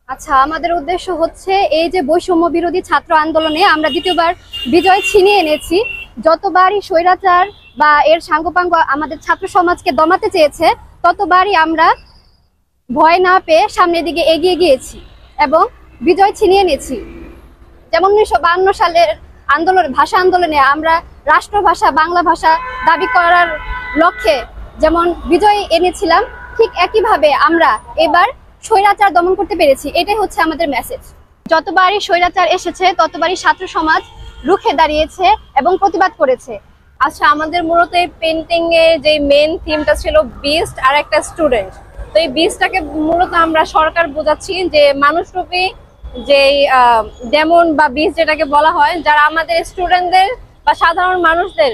আচ্ছা, আমাদের উদ্দেশ্য হচ্ছে এই যে বৈষম্য বিরোধী ছাত্র আন্দোলনে আমরা দ্বিতীয়বার বিজয় ছিনিয়ে এনেছি। যতবারই স্বৈরাচার বা এর সাঙ্গপাঙ্গ আমাদের ছাত্র সমাজকে দমাতে চেয়েছে, ততবারই আমরা ভয় না পেয়ে সামনের দিকে এগিয়ে গিয়েছি এবং বিজয় ছিনিয়ে এনেছি। যেমন 1952 সালের ভাষা আন্দোলনে আমরা রাষ্ট্রভাষা বাংলা ভাষা দাবি করার লক্ষ্যে যেমন বিজয় এনেছিলাম, ঠিক একইভাবে আমরা এবার স্বৈরাচার দমন করতে পেরেছি। এটাই হচ্ছে আমাদের মেসেজ। যতবারই স্বৈরাচার এসেছে ততবারই ছাত্র সমাজ রুখে দাঁড়িয়েছে এবং প্রতিবাদ করেছে। আচ্ছা, আমাদের মূলত এই পেন্টিং এ যে মেইন থিমটা ছিল বিস্ট আর একটা স্টুডেন্ট। তো এই বিস্টটাকে মূলত আমরা সরকার বোঝাচ্ছি যে মানুষরূপী যে ডেমন বা বিস্ট যেটাকে বলা হয়, যারা আমাদের স্টুডেন্টদের বা সাধারণ মানুষদের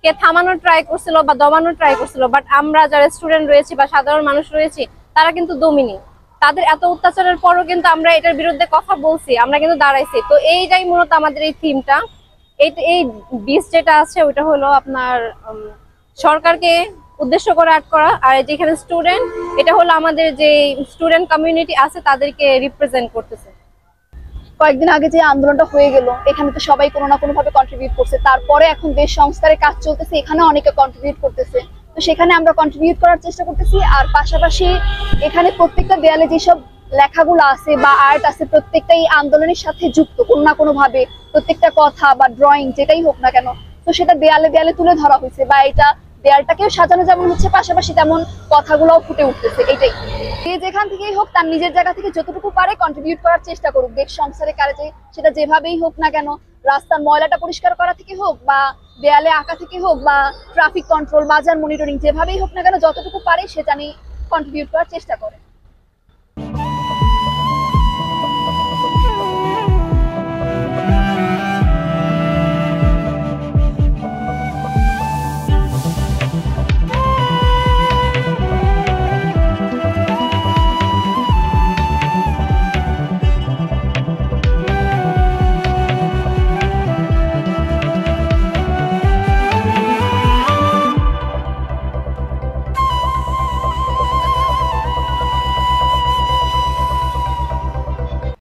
কে থামানোর ট্রাই করছিল বা দমানোর ট্রাই করছিল, বাট আমরা যারা স্টুডেন্ট রয়েছি বা সাধারণ মানুষ রয়েছি তারা কিন্তু দমিনি। তাদের এত অত্যাচারের পরও কিন্তু আমরা এটার বিরুদ্ধে কথা বলছি, আমরা কিন্তু দাঁড়াইছি। তো এইটাই মূলত আমাদের এই থিমটা। এই বিচ যেটা আছে ওইটা হলো আপনার সরকারকে উদ্দেশ্য করে আর্ট করা, আর যেখানে স্টুডেন্ট, এটা হলো আমাদের যে স্টুডেন্ট কমিউনিটি আছে তাদেরকে রিপ্রেজেন্ট করতেছে। কয়েকদিন আগে যে আন্দোলনটা হয়ে গেল, এখানে তো সবাই কোনো না কোনো ভাবে কন্ট্রিবিউট করছে। তারপরে এখন দেশ সংস্কারের কাজ চলতেছে, এখানে অনেকে কন্ট্রিবিউট করতেছে। তো সেখানে আমরা কন্ট্রিবিউট করার চেষ্টা করতেছি। আর পাশাপাশি এখানে প্রত্যেকটা দেয়ালে যেসব লেখাগুলো আছে বা আর্ট আছে, প্রত্যেকটাই আন্দোলনের সাথে যুক্ত কোনো না কোনো ভাবে। প্রত্যেকটা কথা বা ড্রয়িং যেটাই হোক না কেন, তো সেটা দেয়ালে দেয়ালে তুলে ধরা হয়েছে, বা এটা দেয়ালটাকেও সাজানো যেমন হচ্ছে, পাশাপাশি তেমন কথাগুলোও ফুটে উঠতেছে। এটাই যে যেখান থেকেই হোক তার নিজের জায়গা থেকে যতটুকু পারে কন্ট্রিবিউট করার চেষ্টা করুক দেশ সংস্কারের কাজে। সেটা যেভাবেই হোক না কেন, রাস্তার ময়লাটা পরিষ্কার করা থেকে হোক, বা দেয়ালে আঁকা থেকে হোক, বা ট্রাফিক কন্ট্রোল, বাজার মনিটরিং, যেভাবেই হোক না কেন যতটুকু পারে সেটা নিয়ে কন্ট্রিবিউট করার চেষ্টা করে।